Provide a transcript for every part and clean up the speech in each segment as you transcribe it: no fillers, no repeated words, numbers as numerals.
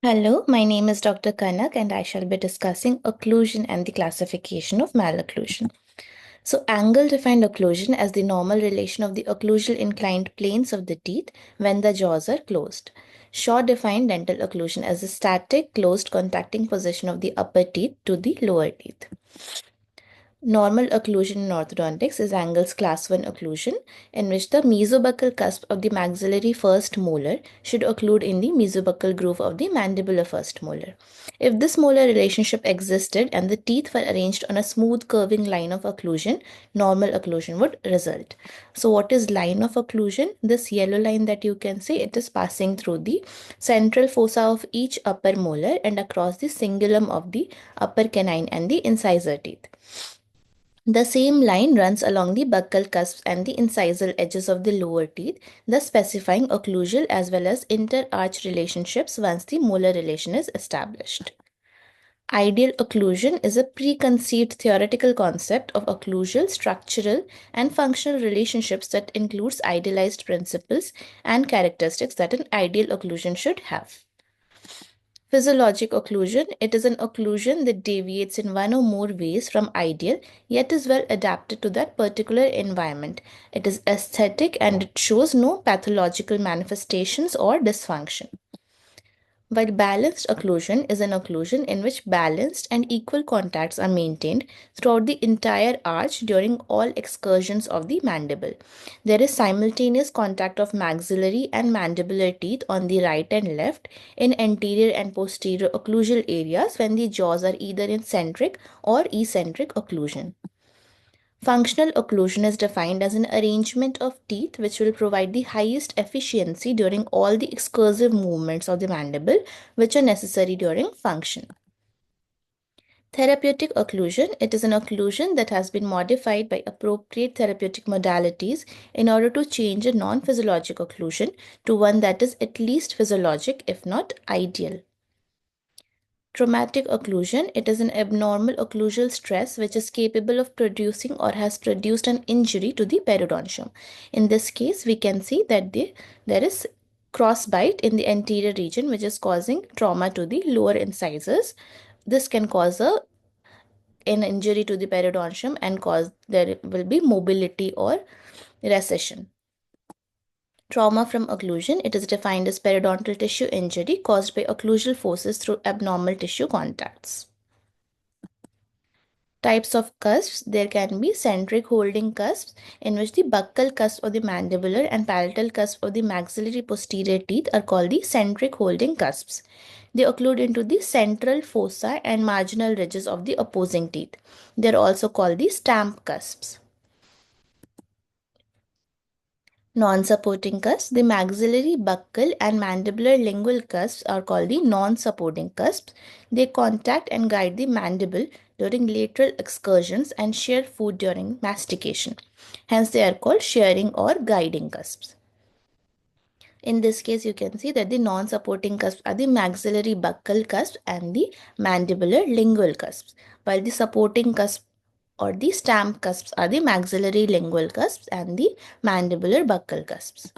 Hello, my name is Dr. Kanak and I shall be discussing occlusion and the classification of malocclusion. So, angle defined occlusion as the normal relation of the occlusal inclined planes of the teeth when the jaws are closed. Shaw defined dental occlusion as the static closed contacting position of the upper teeth to the lower teeth. Normal occlusion in orthodontics is Angel's class 1 occlusion, in which the mesobuccal cusp of the maxillary first molar should occlude in the mesobuccal groove of the mandibular first molar. If this molar relationship existed and the teeth were arranged on a smooth curving line of occlusion, normal occlusion would result. So, what is line of occlusion? This yellow line that you can see, it is passing through the central fossa of each upper molar and across the cingulum of the upper canine and the incisor teeth. The same line runs along the buccal cusps and the incisal edges of the lower teeth, thus specifying occlusal as well as inter-arch relationships once the molar relation is established. Ideal occlusion is a preconceived theoretical concept of occlusal, structural, and functional relationships that includes idealized principles and characteristics that an ideal occlusion should have. Physiologic occlusion, it is an occlusion that deviates in one or more ways from ideal, yet is well adapted to that particular environment. It is aesthetic and it shows no pathological manifestations or dysfunction. While balanced occlusion is an occlusion in which balanced and equal contacts are maintained throughout the entire arch during all excursions of the mandible. There is simultaneous contact of maxillary and mandibular teeth on the right and left in anterior and posterior occlusal areas when the jaws are either in centric or eccentric occlusion. Functional occlusion is defined as an arrangement of teeth which will provide the highest efficiency during all the excursive movements of the mandible which are necessary during function. Therapeutic occlusion, it is an occlusion that has been modified by appropriate therapeutic modalities in order to change a non-physiologic occlusion to one that is at least physiologic if not ideal. Traumatic occlusion, it is an abnormal occlusal stress which is capable of producing or has produced an injury to the periodontium. In this case, we can see that there is crossbite in the anterior region which is causing trauma to the lower incisors. This can cause an injury to the periodontium and cause there will be mobility or recession. Trauma from occlusion, it is defined as periodontal tissue injury caused by occlusal forces through abnormal tissue contacts. Types of cusps, there can be centric holding cusps in which the buccal cusp of the mandibular and palatal cusp of the maxillary posterior teeth are called the centric holding cusps. They occlude into the central fossa and marginal ridges of the opposing teeth. They are also called the stamp cusps. Non-supporting cusps, the maxillary, buccal and mandibular lingual cusps are called the non-supporting cusps. They contact and guide the mandible during lateral excursions and share food during mastication. Hence, they are called shearing or guiding cusps. In this case, you can see that the non-supporting cusps are the maxillary buccal cusps and the mandibular lingual cusps, while the supporting cusp or the stamp cusps are the maxillary lingual cusps and the mandibular buccal cusps.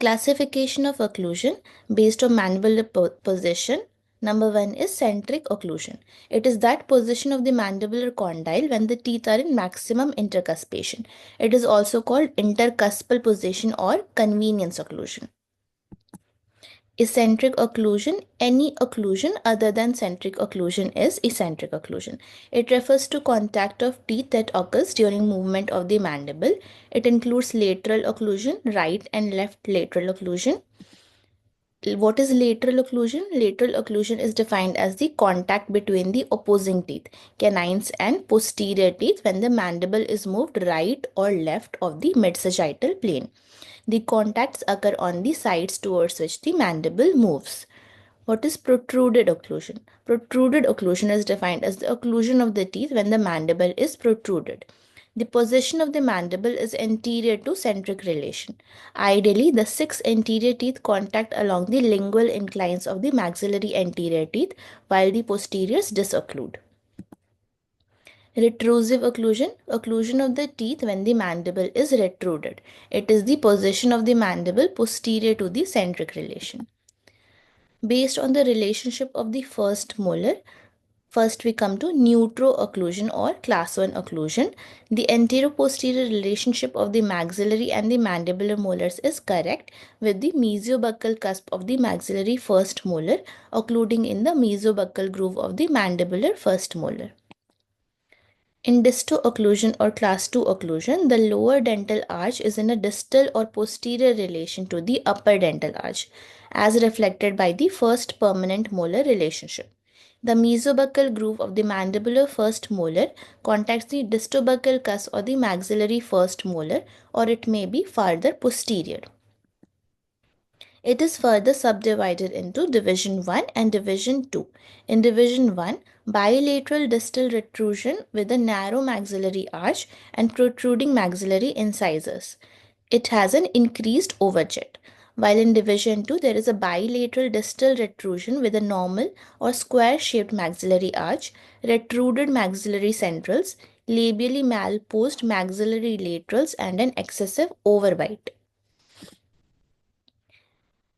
Classification of occlusion based on mandibular position. Number 1 is centric occlusion. It is that position of the mandibular condyle when the teeth are in maximum intercuspation. It is also called intercuspal position or convenience occlusion. Eccentric occlusion, any occlusion other than centric occlusion is eccentric occlusion. It refers to contact of teeth that occurs during movement of the mandible. It includes lateral occlusion, right and left lateral occlusion. What is lateral occlusion? Lateral occlusion is defined as the contact between the opposing teeth, canines and posterior teeth when the mandible is moved right or left of the mid-sagittal plane. The contacts occur on the sides towards which the mandible moves. What is protruded occlusion? Protruded occlusion is defined as the occlusion of the teeth when the mandible is protruded. The position of the mandible is anterior to centric relation. Ideally, the 6 anterior teeth contact along the lingual inclines of the maxillary anterior teeth, while the posteriors disocclude. Retrusive occlusion, occlusion of the teeth when the mandible is retruded. It is the position of the mandible posterior to the centric relation. Based on the relationship of the first molar, first we come to neutral occlusion or class 1 occlusion. The anteroposterior relationship of the maxillary and the mandibular molars is correct, with the mesiobuccal cusp of the maxillary first molar occluding in the mesiobuccal groove of the mandibular first molar. In distal occlusion or class 2 occlusion, the lower dental arch is in a distal or posterior relation to the upper dental arch, as reflected by the first permanent molar relationship. The mesobuccal groove of the mandibular first molar contacts the distobuccal cusp or the maxillary first molar, or it may be farther posterior. It is further subdivided into Division 1 and Division 2. In Division 1, bilateral distal retrusion with a narrow maxillary arch and protruding maxillary incisors. It has an increased overjet. While in Division 2, there is a bilateral distal retrusion with a normal or square-shaped maxillary arch, retruded maxillary centrals, labially malposed maxillary laterals, and an excessive overbite.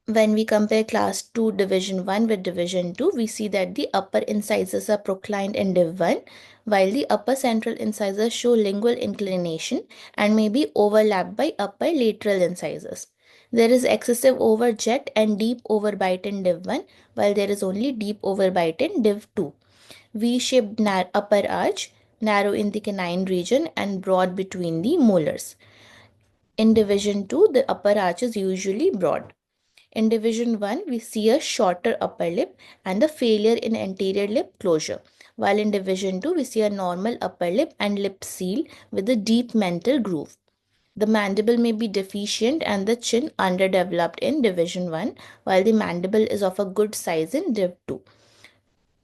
When we compare class 2 division 1 with division 2, we see that the upper incisors are proclined in div 1, while the upper central incisors show lingual inclination and may be overlapped by upper lateral incisors. There is excessive overjet and deep overbite in div 1, while there is only deep overbite in div 2. V-shaped upper arch, narrow in the canine region and broad between the molars. In division 2, the upper arch is usually broad. In Division 1, we see a shorter upper lip and a failure in anterior lip closure, while in Division 2, we see a normal upper lip and lip seal with a deep mental groove. The mandible may be deficient and the chin underdeveloped in Division 1, while the mandible is of a good size in Div 2.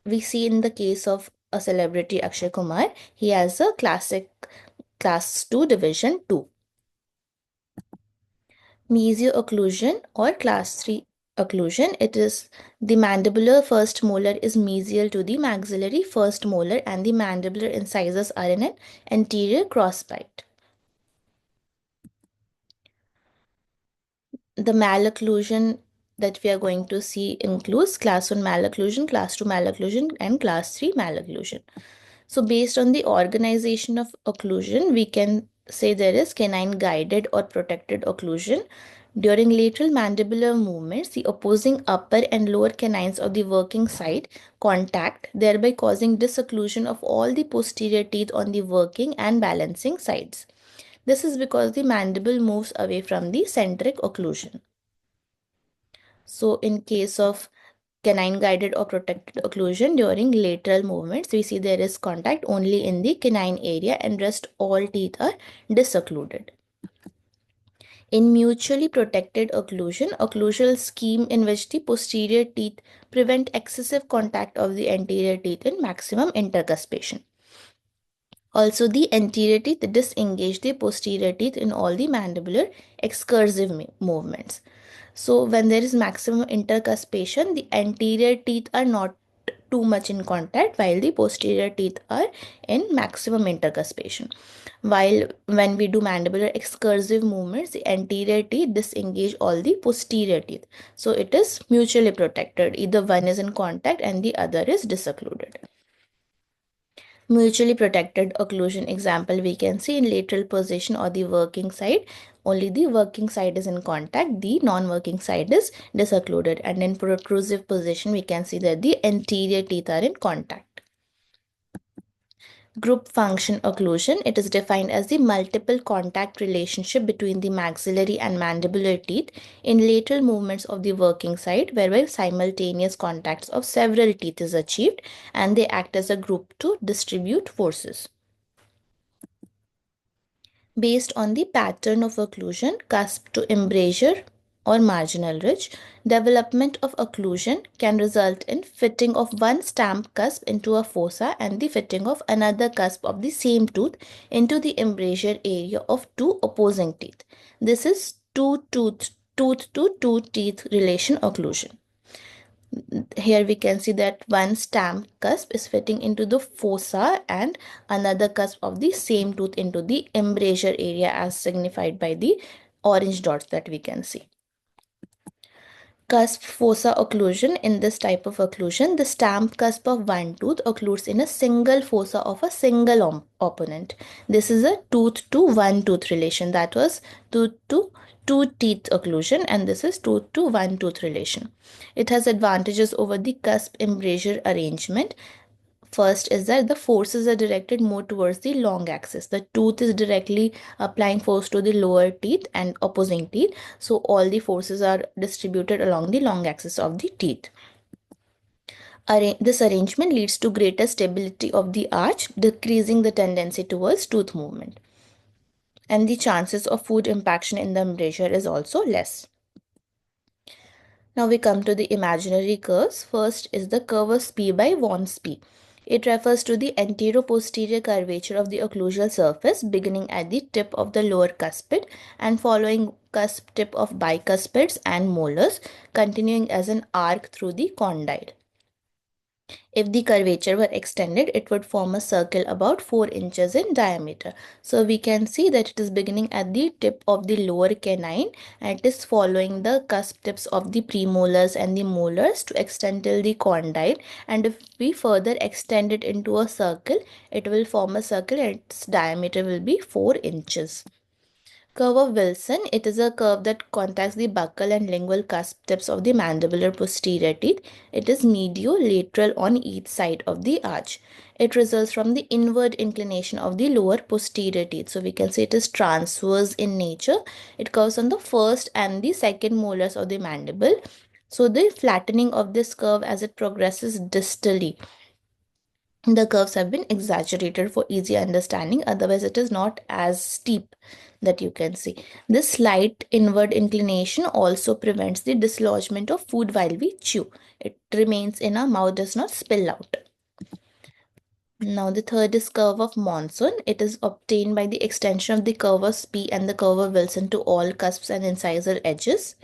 We see in the case of a celebrity Akshay Kumar, he has a classic Class 2 Division 2. Mesio-occlusion or class 3 occlusion. It is the mandibular first molar is mesial to the maxillary first molar and the mandibular incisors are in an anterior crossbite. The malocclusion that we are going to see includes class 1 malocclusion, class 2 malocclusion, and class 3 malocclusion. So based on the organization of occlusion, we can say there is canine guided or protected occlusion. During lateral mandibular movements, the opposing upper and lower canines of the working side contact, thereby causing disocclusion of all the posterior teeth on the working and balancing sides. This is because the mandible moves away from the centric occlusion. So in case of canine guided or protected occlusion during lateral movements, we see there is contact only in the canine area and rest all teeth are disoccluded. In mutually protected occlusion, occlusal scheme in which the posterior teeth prevent excessive contact of the anterior teeth in maximum intercuspation. Also, the anterior teeth disengage the posterior teeth in all the mandibular excursive movements. So when there is maximum intercuspation, the anterior teeth are not too much in contact while the posterior teeth are in maximum intercuspation. While when we do mandibular excursive movements, the anterior teeth disengage all the posterior teeth. So it is mutually protected. Either one is in contact and the other is disoccluded. Mutually protected occlusion example we can see in lateral position or the working side. Only the working side is in contact, the non-working side is disoccluded, and in protrusive position we can see that the anterior teeth are in contact. Group function occlusion, it is defined as the multiple contact relationship between the maxillary and mandibular teeth in lateral movements of the working side, whereby simultaneous contacts of several teeth is achieved and they act as a group to distribute forces. Based on the pattern of occlusion, cusp to embrasure or marginal ridge, development of occlusion can result in fitting of one stamp cusp into a fossa and the fitting of another cusp of the same tooth into the embrasure area of two opposing teeth. This is tooth to tooth teeth relation occlusion. Here we can see that one stamp cusp is fitting into the fossa and another cusp of the same tooth into the embrasure area as signified by the orange dots that we can see. Cusp fossa occlusion. In this type of occlusion, the stamp cusp of one tooth occludes in a single fossa of a single opponent. This is a tooth to one tooth relation. That was tooth to two teeth occlusion, and this is tooth to one tooth relation. It has advantages over the cusp embrasure arrangement. First is that the forces are directed more towards the long axis. The tooth is directly applying force to the lower teeth and opposing teeth. So all the forces are distributed along the long axis of the teeth. This arrangement leads to greater stability of the arch, decreasing the tendency towards tooth movement. And the chances of food impaction in the embrasure is also less. Now we come to the imaginary curves. First is the curve of Spi by von Spi. It refers to the anteroposterior curvature of the occlusal surface beginning at the tip of the lower cuspid and following cusp tip of bicuspids and molars, continuing as an arc through the condyle. If the curvature were extended, it would form a circle about 4 inches in diameter. So we can see that it is beginning at the tip of the lower canine and it is following the cusp tips of the premolars and the molars to extend till the condyle. And if we further extend it into a circle, it will form a circle and its diameter will be 4 inches. Curve of Wilson. It is a curve that contacts the buccal and lingual cusp tips of the mandibular posterior teeth. It is mediolateral on each side of the arch. It results from the inward inclination of the lower posterior teeth. So we can say it is transverse in nature. It curves on the first and the second molars of the mandible. So the flattening of this curve as it progresses distally. The curves have been exaggerated for easy understanding, otherwise it is not as steep that you can see. This slight inward inclination also prevents the dislodgement of food while we chew. It remains in our mouth, does not spill out. Now the third is curve of Monson. It is obtained by the extension of the curve of Spi and the curve of Wilson to all cusps and incisor edges.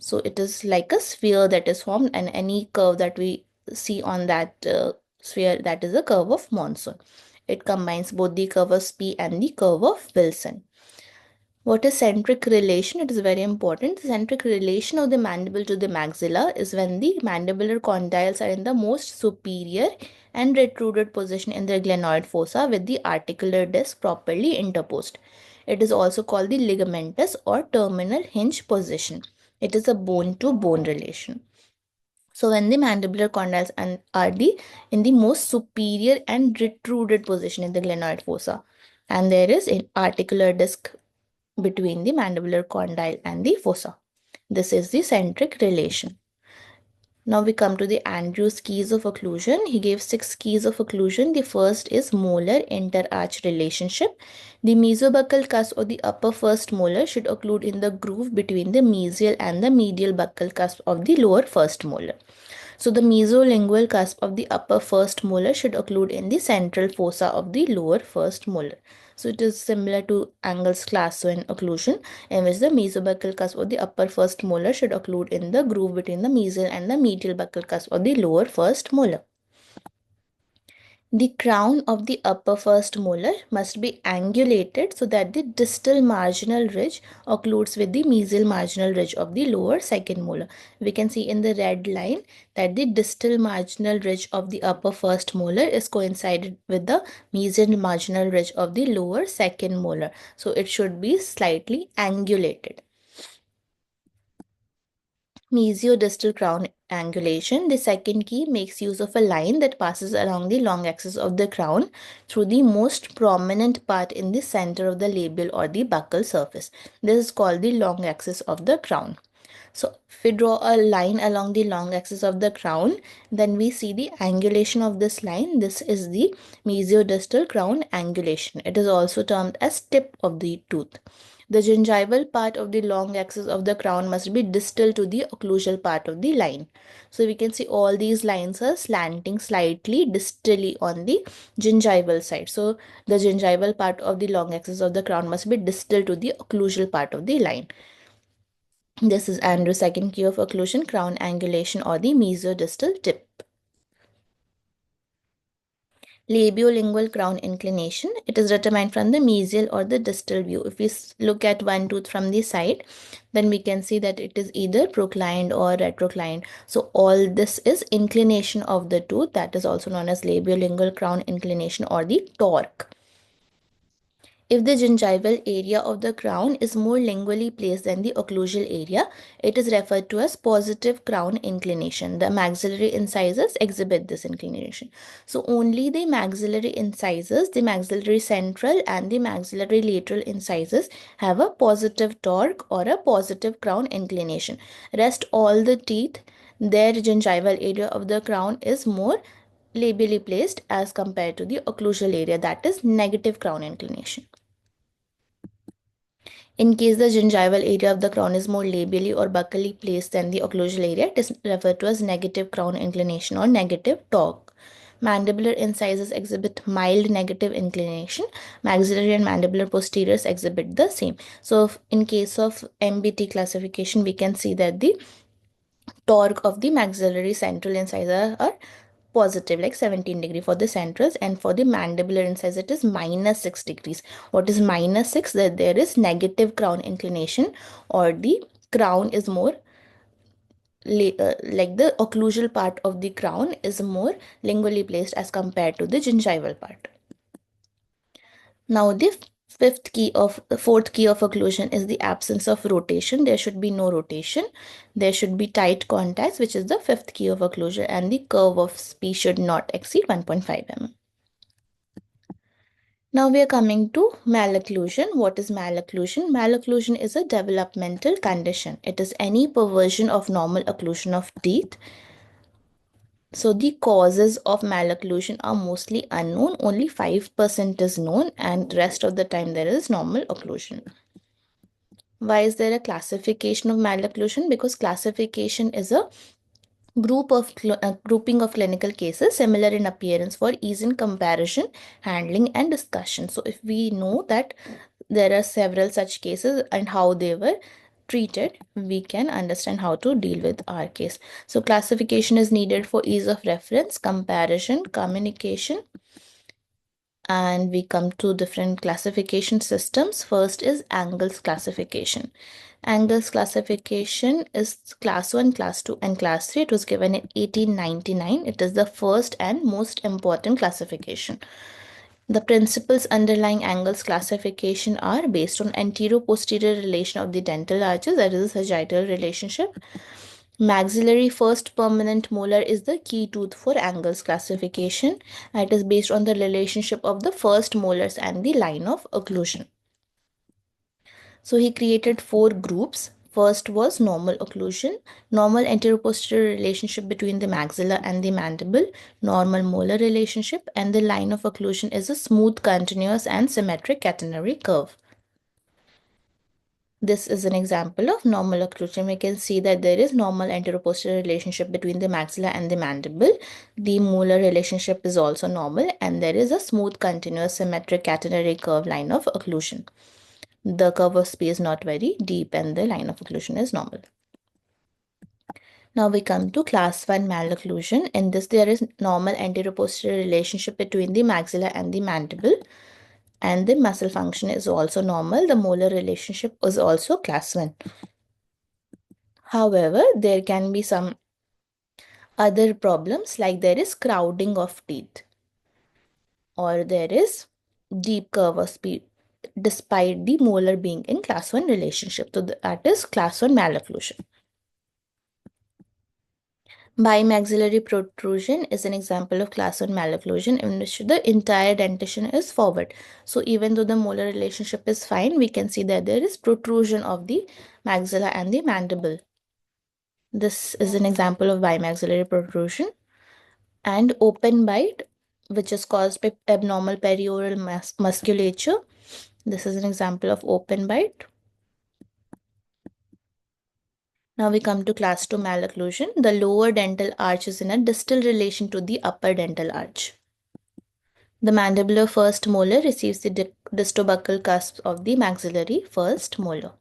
So it is like a sphere that is formed, and any curve that we see on that sphere, that is a curve of Monson. It combines both the curve of Spi and the curve of Wilson. What is centric relation? It is very important. The centric relation of the mandible to the maxilla is when the mandibular condyles are in the most superior and retruded position in the glenoid fossa with the articular disc properly interposed. It is also called the ligamentous or terminal hinge position. It is a bone-to-bone relation. So when the mandibular condyles are in the most superior and retruded position in the glenoid fossa, and there is an articular disc between the mandibular condyle and the fossa. This is the centric relation. Now we come to the Andrews keys of occlusion. He gave 6 keys of occlusion. The first is molar interarch relationship. The mesobuccal cusp or the upper first molar should occlude in the groove between the mesial and the medial buccal cusp of the lower first molar. So the mesolingual cusp of the upper first molar should occlude in the central fossa of the lower first molar. So it is similar to Angel's Classen occlusion, in which the mesobuccal cusp of the upper first molar should occlude in the groove between the mesial and the medial buccal cusp of the lower first molar. The crown of the upper first molar must be angulated so that the distal marginal ridge occludes with the mesial marginal ridge of the lower second molar. We can see in the red line that the distal marginal ridge of the upper first molar is coincided with the mesial marginal ridge of the lower second molar. So it should be slightly angulated. Mesiodistal crown angulation. The second key makes use of a line that passes along the long axis of the crown through the most prominent part in the center of the labial or the buccal surface. This is called the long axis of the crown. So if we draw a line along the long axis of the crown, then we see the angulation of this line. This is the mesiodistal crown angulation. It is also termed as tip of the tooth. The gingival part of the long axis of the crown must be distal to the occlusal part of the line. So we can see all these lines are slanting slightly distally on the gingival side. So the gingival part of the long axis of the crown must be distal to the occlusal part of the line. This is Andrew's second key of occlusion, crown angulation or the mesodistal tip. Labiolingual crown inclination, it is determined from the mesial or the distal view. If we look at one tooth from the side, then we can see that it is either proclined or retroclined. So all this is inclination of the tooth, that is also known as labiolingual crown inclination or the torque. If the gingival area of the crown is more lingually placed than the occlusal area, it is referred to as positive crown inclination. The maxillary incisors exhibit this inclination. So only the maxillary incisors, the maxillary central and the maxillary lateral incisors have a positive torque or a positive crown inclination. Rest all the teeth, their gingival area of the crown is more labially placed as compared to the occlusal area, that is negative crown inclination. In case the gingival area of the crown is more labially or buccally placed than the occlusal area, it is referred to as negative crown inclination or negative torque. Mandibular incisors exhibit mild negative inclination. Maxillary and mandibular posteriors exhibit the same. So in case of MBT classification, we can see that the torque of the maxillary central incisor are positive, like 17 degree for the centrals, and for the mandibular incisor it is minus 6 degrees. What is minus 6? That there is negative crown inclination, or the crown is more like the occlusal part of the crown is more lingually placed as compared to the gingival part. Now the fourth key of occlusion is the absence of rotation. There should be no rotation. There should be tight contacts, which is the fifth key of occlusion, and the curve of P should not exceed 1.5 mm. Now we are coming to malocclusion. What is malocclusion? Malocclusion is a developmental condition. It is any perversion of normal occlusion of teeth. So the causes of malocclusion are mostly unknown. Only 5% is known, and rest of the time there is normal occlusion. Why is there a classification of malocclusion? Because classification is a grouping of clinical cases similar in appearance for ease in comparison, handling, and discussion. So if we know that there are several such cases and how they were treated, we can understand how to deal with our case. So classification is needed for ease of reference, comparison, communication, and we come to different classification systems. First is angles classification. Angles classification is class 1, class 2, and class 3. It was given in 1899. It is the first and most important classification. The principles underlying angles classification are based on anterior-posterior relation of the dental arches, that is a sagittal relationship. Maxillary first permanent molar is the key tooth for angles classification. It is based on the relationship of the first molars and the line of occlusion. So he created 4 groups. First was normal occlusion, normal anteroposterior relationship between the maxilla and the mandible, normal molar relationship, and the line of occlusion is a smooth, continuous, and symmetric catenary curve. This is an example of normal occlusion. We can see that there is normal anteroposterior relationship between the maxilla and the mandible. The molar relationship is also normal, and there is a smooth, continuous, symmetric catenary curve line of occlusion. The curve of P is not very deep and the line of occlusion is normal. Now we come to class 1 malocclusion. In this, there is normal anteroposterior relationship between the maxilla and the mandible, and the muscle function is also normal. The molar relationship is also class 1. However, there can be some other problems, like there is crowding of teeth, or there is deep curve of P despite the molar being in class 1 relationship. So that is class 1 malocclusion. Bimaxillary protrusion is an example of class 1 malocclusion in which the entire dentition is forward. So even though the molar relationship is fine, we can see that there is protrusion of the maxilla and the mandible. This is an example of bimaxillary protrusion. And open bite, which is caused by abnormal perioral musculature. This is an example of open bite. Now we come to class 2 malocclusion. The lower dental arch is in a distal relation to the upper dental arch. The mandibular first molar receives the distobuccal cusp of the maxillary first molar.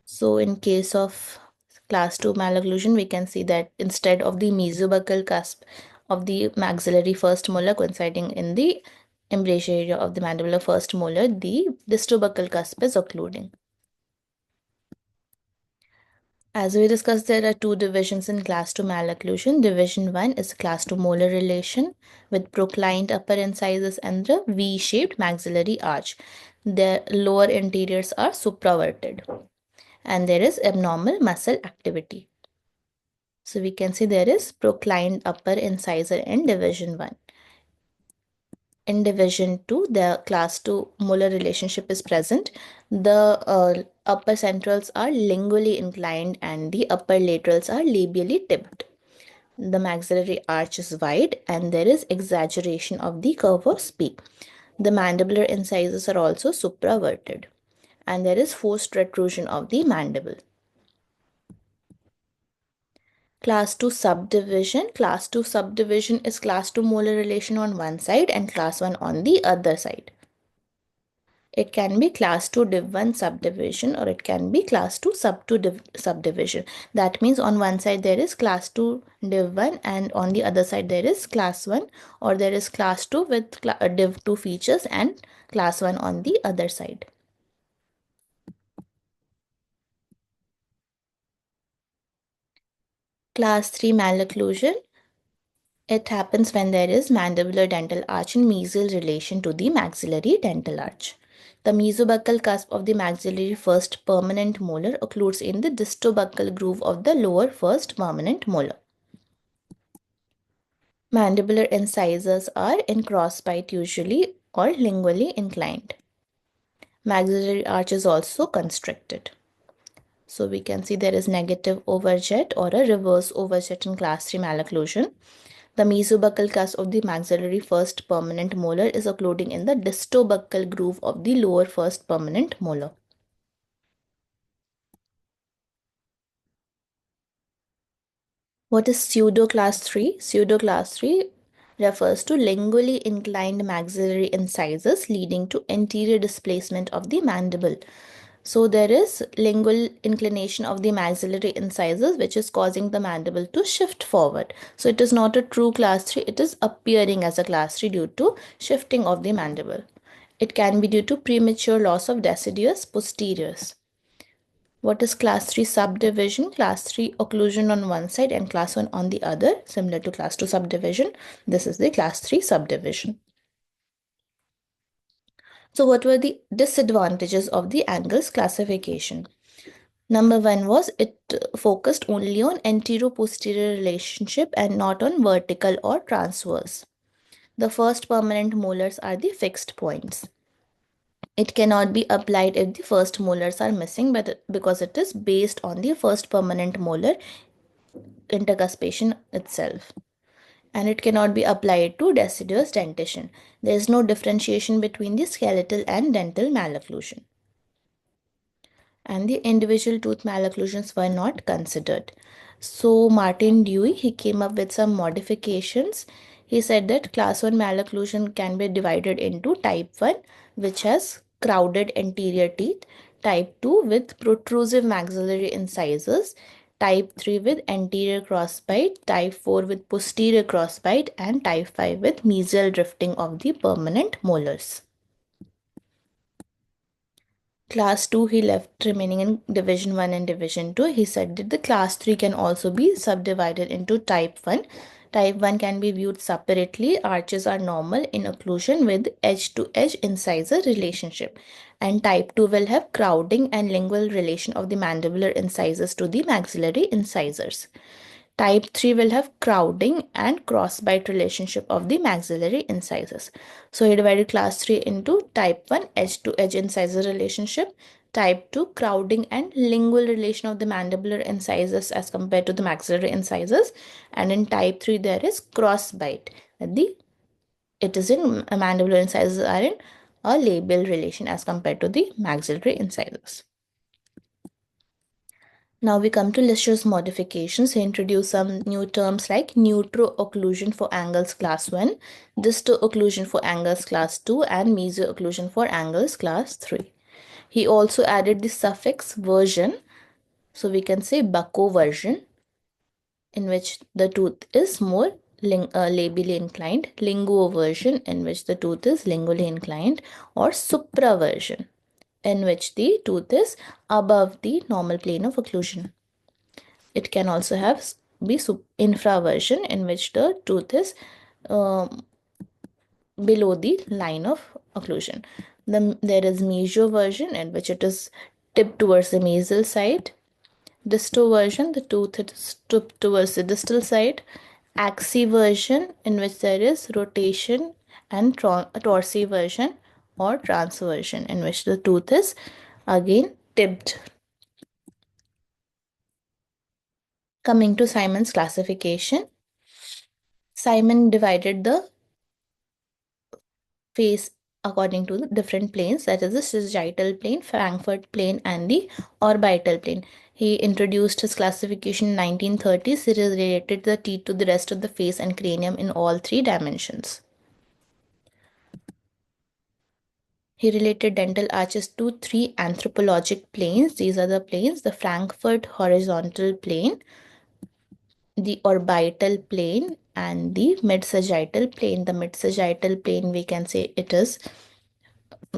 So in case of class 2 malocclusion, we can see that instead of the mesobuccal cusp of the maxillary first molar coinciding in the embrasure area of the mandibular first molar, the distobuccal cusp is occluding. As we discussed, there are two divisions in class 2 malocclusion. Division 1 is class 2 molar relation with proclined upper incisors and the V-shaped maxillary arch. The lower interiors are supraverted and there is abnormal muscle activity. So we can see there is proclined upper incisor in division 1. In division 2, the class 2 molar relationship is present. The upper centrals are lingually inclined and the upper laterals are labially tipped. The maxillary arch is wide and there is exaggeration of the curve of spee. The mandibular incisors are also supraverted and there is forced protrusion of the mandible. Class 2 subdivision. Class 2 subdivision is class 2 molar relation on one side and class 1 on the other side. It can be class 2 div 1 subdivision or it can be class 2 sub 2 subdivision. That means on one side there is class 2 div 1 and on the other side there is class 1, or there is class 2 with div 2 features and class 1 on the other side. Class 3 malocclusion. It happens when there is mandibular dental arch in mesial relation to the maxillary dental arch. The mesobuccal cusp of the maxillary first permanent molar occludes in the distobuccal groove of the lower first permanent molar. Mandibular incisors are in crossbite usually or lingually inclined. Maxillary arch is also constricted. So we can see there is negative overjet or a reverse overjet in class 3 malocclusion. The mesobuccal cusp of the maxillary first permanent molar is occluding in the distobuccal groove of the lower first permanent molar. What is pseudo class 3? Pseudo class 3 refers to lingually inclined maxillary incisors leading to anterior displacement of the mandible. So there is lingual inclination of the maxillary incisors which is causing the mandible to shift forward. So it is not a true class 3, it is appearing as a class 3 due to shifting of the mandible. It can be due to premature loss of deciduous posteriors. What is class 3 subdivision? Class 3 occlusion on one side and class 1 on the other, similar to class 2 subdivision. This is the class 3 subdivision. So what were the disadvantages of the angles classification? Number 1 was it focused only on antero-posterior relationship and not on vertical or transverse. The first permanent molars are the fixed points. It cannot be applied if the first molars are missing, but because it is based on the first permanent molar intercuspation itself. And it cannot be applied to deciduous dentition. There is no differentiation between the skeletal and dental malocclusion. And the individual tooth malocclusions were not considered. So Martin Dewey, he came up with some modifications. He said that class 1 malocclusion can be divided into type 1, which has crowded anterior teeth, type 2 with protrusive maxillary incisors, type 3 with anterior crossbite, type 4 with posterior crossbite, and type 5 with mesial drifting of the permanent molars. Class 2 he left remaining in division 1 and division 2. He said that the class 3 can also be subdivided into type 1. Type 1 can be viewed separately. Arches are normal in occlusion with edge to edge incisor relationship. And type 2 will have crowding and lingual relation of the mandibular incisors to the maxillary incisors. Type 3 will have crowding and crossbite relationship of the maxillary incisors. So he divided class 3 into type 1 edge to edge incisor relationship, type 2 crowding and lingual relation of the mandibular incisors as compared to the maxillary incisors, and in type 3 there is crossbite. It is in mandibular incisors are in a labial relation as compared to the maxillary incisors. Now we come to Lister's modifications. He introduced some new terms like neutro-occlusion for angles class 1, disto-occlusion for angles class 2, and mesio-occlusion for angles class 3. He also added the suffix version, so we can say bucco version, in which the tooth is more labially inclined, linguoversion, in which the tooth is lingually inclined, or supraversion, in which the tooth is above the normal plane of occlusion. It can also be infraversion, in which the tooth is um, below the line of occlusion. There is mesioversion, in which it is tipped towards the nasal side. Distoversion, the tooth is tipped towards the distal side. Axiversion, in which there is rotation, and torsiversion or transversion, in which the tooth is again tipped. Coming to Simon's classification, Simon divided the face according to the different planes, that is the sagittal plane, Frankfurt plane, and the orbital plane. He introduced his classification in 1930s. He related the teeth to the rest of the face and cranium in all three dimensions. He related dental arches to three anthropologic planes. These are the planes: the Frankfurt horizontal plane, the orbital plane, and the mid-sagittal plane. The mid-sagittal plane, we can say it is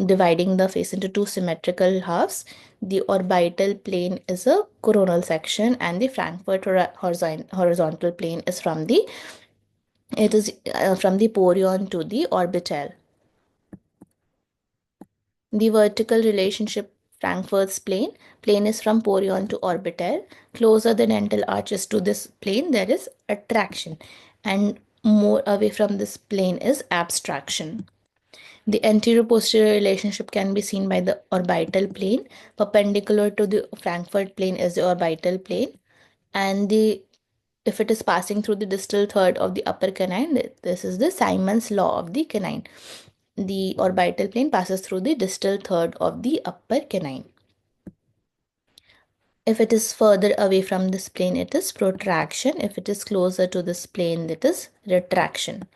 dividing the face into two symmetrical halves. The orbital plane is a coronal section, and the Frankfurt horizontal plane is from the porion to the orbital. The vertical relationship, Frankfurt's plane is from porion to orbital. Closer the dental arches to this plane, there is attraction, and more away from this plane is abstraction. The anterior-posterior relationship can be seen by the orbital plane. Perpendicular to the Frankfurt plane is the orbital plane, and if it is passing through the distal third of the upper canine, this is the Simon's law of the canine. The orbital plane passes through the distal third of the upper canine. If it is further away from this plane, it is protraction. If it is closer to this plane, it is retraction.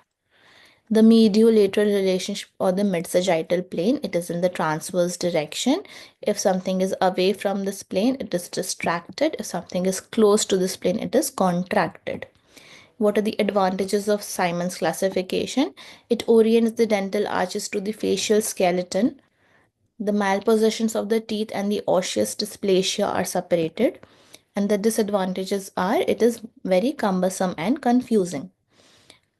The mediolateral relationship, or the mid-sagittal plane, it is in the transverse direction. If something is away from this plane, it is distracted. If something is close to this plane, it is contracted. What are the advantages of Simon's classification? It orients the dental arches to the facial skeleton. The malpositions of the teeth and the osseous dysplasia are separated. And the disadvantages are it is very cumbersome and confusing.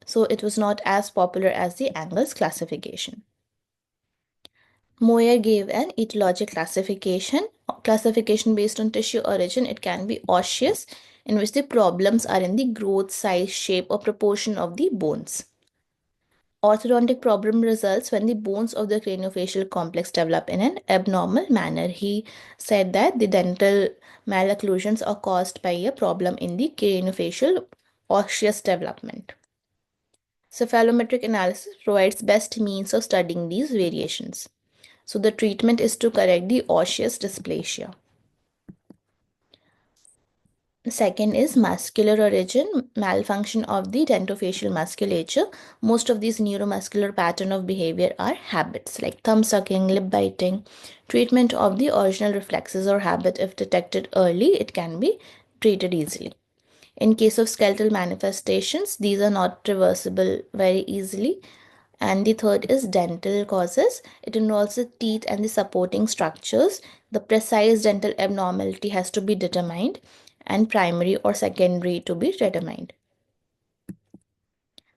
So it was not as popular as the Angles classification. Moyer gave an etiologic classification based on tissue origin. It can be osseous, in which the problems are in the growth, size, shape, or proportion of the bones. Orthodontic problem results when the bones of the craniofacial complex develop in an abnormal manner. He said that the dental malocclusions are caused by a problem in the craniofacial osseous development. Cephalometric analysis provides best means of studying these variations. So the treatment is to correct the osseous dysplasia. The second is muscular origin, malfunction of the dentofacial musculature. Most of these neuromuscular pattern of behavior are habits like thumb sucking, lip biting. Treatment of the original reflexes or habit, if detected early, it can be treated easily. In case of skeletal manifestations, these are not reversible very easily. And the third is dental causes. It involves the teeth and the supporting structures. The precise dental abnormality has to be determined, and primary or secondary to be determined.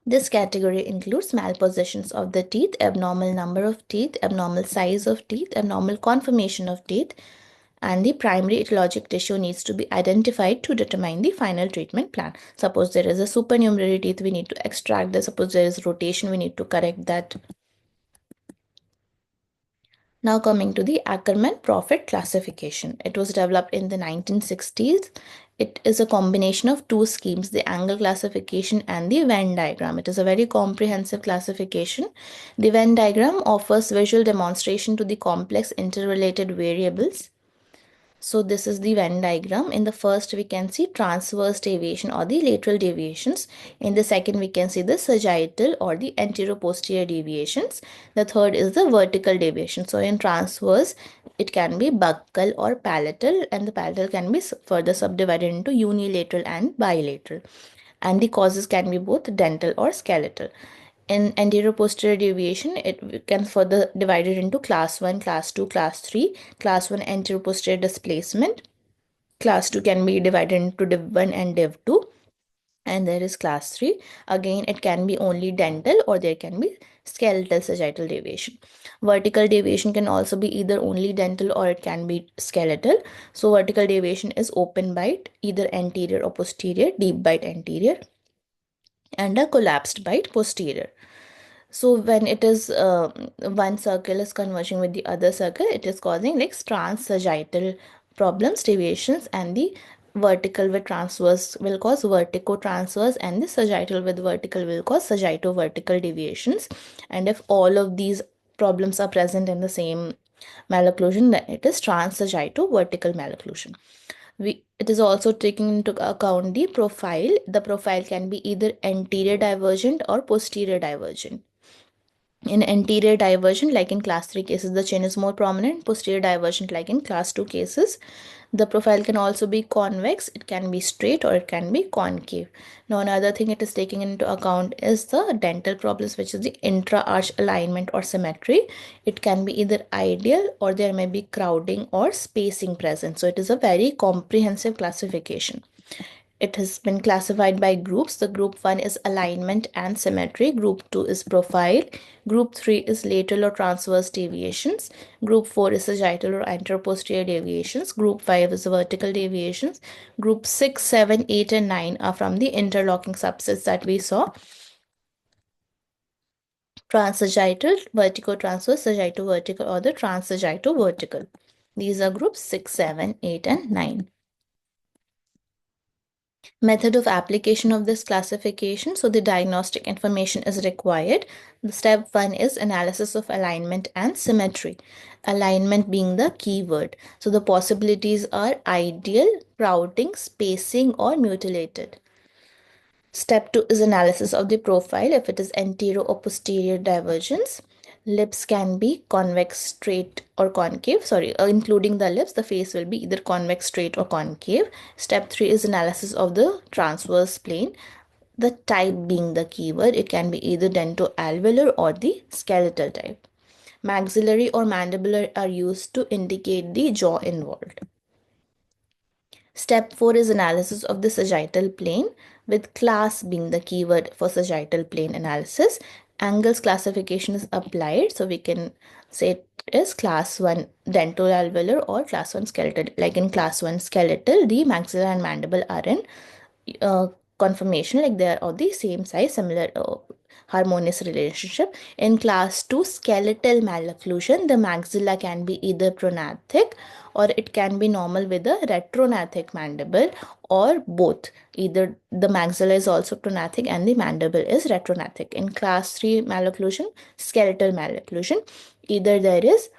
This category includes malpositions of the teeth, abnormal number of teeth, abnormal size of teeth, abnormal conformation of teeth, and the primary etiologic tissue needs to be identified to determine the final treatment plan. Suppose there is a supernumerary teeth, we need to extract this. Suppose there is rotation, we need to correct that. Now coming to the Ackermann-Profit classification. It was developed in the 1960s. It is a combination of two schemes, the angle classification and the Venn diagram. It is a very comprehensive classification. The Venn diagram offers visual demonstration to the complex interrelated variables. So this is the Venn diagram. In the first, we can see transverse deviation or the lateral deviations. In the second, we can see the sagittal or the anterior-posterior deviations. The third is the vertical deviation. So in transverse, it can be buccal or palatal, and the palatal can be further subdivided into unilateral and bilateral. and the causes can be both dental or skeletal. In anterior posterior deviation, it can further divided into class 1, class 2, class 3. Class 1 anterior posterior displacement. Class 2 can be divided into div 1 and div 2. And there is class 3. Again, it can be only dental or there can be skeletal sagittal deviation. Vertical deviation can also be either only dental or it can be skeletal. So vertical deviation is open bite, either anterior or posterior, deep bite anterior, and a collapsed bite posterior. So when it is one circle is converging with the other circle, it is causing like transsagittal problems, deviations, and the vertical with transverse will cause vertico-transverse, and the sagittal with vertical will cause saggito-vertical deviations. And if all of these problems are present in the same malocclusion, then it is transsagitto-vertical malocclusion. It is also taking into account the profile. The profile can be either anterior divergent or posterior divergent. In anterior divergent, like in class 3 cases, the chin is more prominent. Posterior divergent, like in class 2 cases, the profile can also be convex. It can be straight or it can be concave. Now, another thing it is taking into account is the dental problems, which is the intra-arch alignment or symmetry. It can be either ideal or there may be crowding or spacing present. So, it is a very comprehensive classification. It has been classified by groups. The group 1 is alignment and symmetry. Group 2 is profile. Group 3 is lateral or transverse deviations. Group 4 is sagittal or anteroposterior deviations. Group 5 is vertical deviations. Group 6, 7, 8, and 9 are from the interlocking subsets that we saw. Transsagittal, vertico-transverse, saggito-vertical, or the transsagitto-vertical. These are groups 6, 7, 8, and 9. Method of application of this classification. So the diagnostic information is required. The step 1 is analysis of alignment and symmetry. Alignment being the key word. So the possibilities are ideal, crowding, spacing, or mutilated. Step 2 is analysis of the profile. If it is anterior or posterior divergence, lips can be convex, straight, or concave. Including the lips, the face will be either convex, straight, or concave. Step 3 is analysis of the transverse plane. The type being the keyword. It can be either dentoalveolar or the skeletal type. Maxillary or mandibular are used to indicate the jaw involved. Step 4 is analysis of the sagittal plane, with class being the keyword for sagittal plane analysis. Angles classification is applied, so we can say it is class 1 dentoalveolar or class 1 skeletal. Like in class 1 skeletal, the maxilla and mandible are in conformation, like they are of the same size, similar harmonious relationship. In class 2 skeletal malocclusion, the maxilla can be either prognathic or it can be normal with a retrognathic mandible, or both. Either the maxilla is also prognathic and the mandible is retrognathic. In class 3 malocclusion, skeletal malocclusion, either there is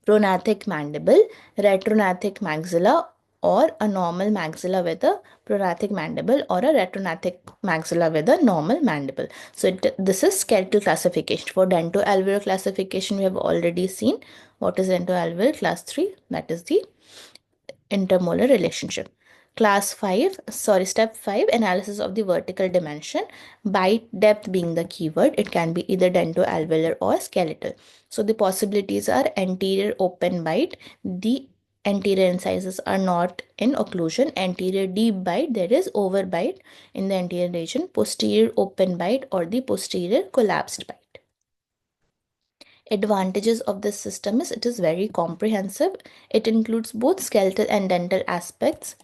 prognathic mandible, retrognathic maxilla, or a normal maxilla with a prognathic mandible, or a retrognathic maxilla with a normal mandible. So this is skeletal classification. For dentoalveolar classification, we have already seen what is dentoalveolar. Class 3, that is the intermolar relationship. Step 5, analysis of the vertical dimension. Bite depth being the keyword. It can be either dentoalveolar or skeletal. So the possibilities are anterior open bite. The anterior incisors are not in occlusion. Anterior deep bite, there is overbite in the anterior region. Posterior open bite or the posterior collapsed bite. Advantages of this system is it is very comprehensive. It includes both skeletal and dental aspects,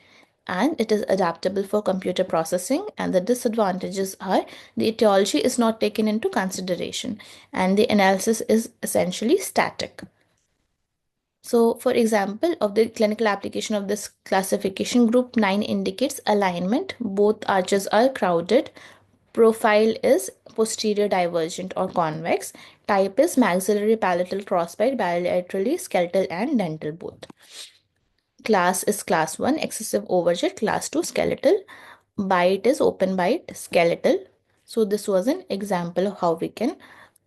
and it is adaptable for computer processing. And the disadvantages are the etiology is not taken into consideration and the analysis is essentially static. So, for example, of the clinical application of this classification, group 9 indicates alignment. Both arches are crowded. Profile is posterior divergent or convex. Type is maxillary palatal crossbite, bilaterally skeletal and dental both. Class is class 1, excessive overjet. Class 2, skeletal. Bite is open bite, skeletal. So this was an example of how we can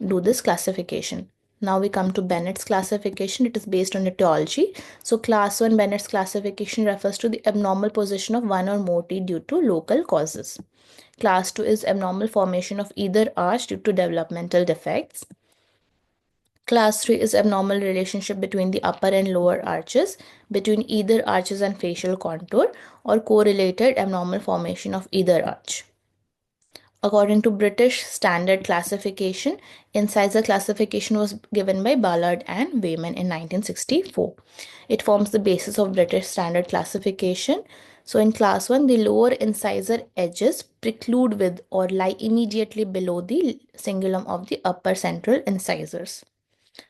do this classification. Now we come to Bennett's classification. It is based on etiology. So class 1 Bennett's classification refers to the abnormal position of one or more teeth due to local causes. Class 2 is abnormal formation of either arch due to developmental defects. Class 3 is abnormal relationship between the upper and lower arches, between either arches and facial contour, or correlated abnormal formation of either arch. According to British Standard Classification, incisor classification was given by Ballard and Wayman in 1964. It forms the basis of British Standard Classification. So in class 1, the lower incisor edges preclude with or lie immediately below the cingulum of the upper central incisors.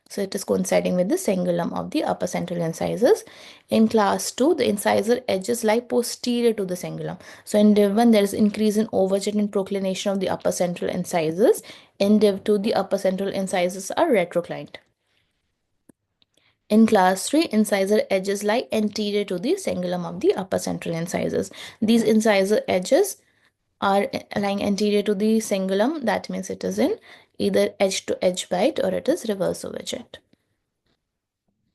So it is coinciding with the cingulum of the upper central incisors. In class 2, the incisor edges lie posterior to the cingulum. So in div 1, there is increase in overjet and proclination of the upper central incisors. In div 2, the upper central incisors are retroclined. In class 3, incisor edges lie anterior to the cingulum of the upper central incisors. These incisor edges are lying anterior to the cingulum. That means it is in either edge to edge bite or it is reverse overjet.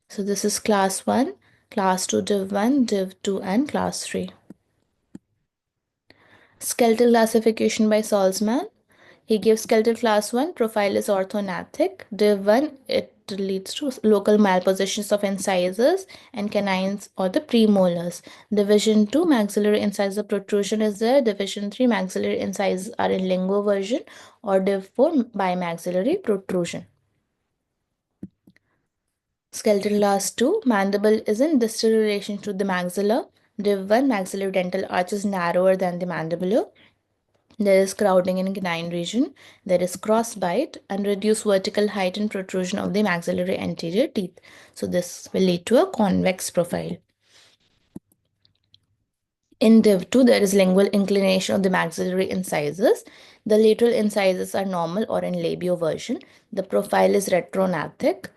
So this is class 1, class 2 div 1, div 2 and class 3. Skeletal classification by Salzman. He gives skeletal class 1, profile is orthognathic. Div 1, it leads to local malpositions of incisors and canines or the premolars. Division 2, maxillary incisor protrusion is there. Division 3, maxillary incisors are in linguoversion, or div 4, bimaxillary protrusion. Skeletal class 2, mandible is in distal relation to the maxilla. Div 1, maxillary dental arch is narrower than the mandibular. There is crowding in canine region. There is cross bite and reduced vertical height and protrusion of the maxillary anterior teeth. So this will lead to a convex profile. In div 2, there is lingual inclination of the maxillary incisors. The lateral incisors are normal or in labioversion. The profile is retrognathic.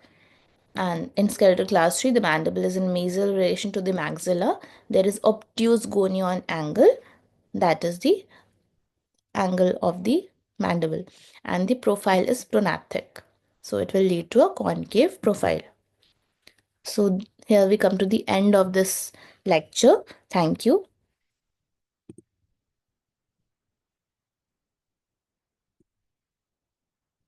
And in skeletal class 3, the mandible is in mesial relation to the maxilla. There is obtuse gonion angle, that is the angle of the mandible, and the profile is prognathic. So it will lead to a concave profile. So here we come to the end of this lecture. Thank you.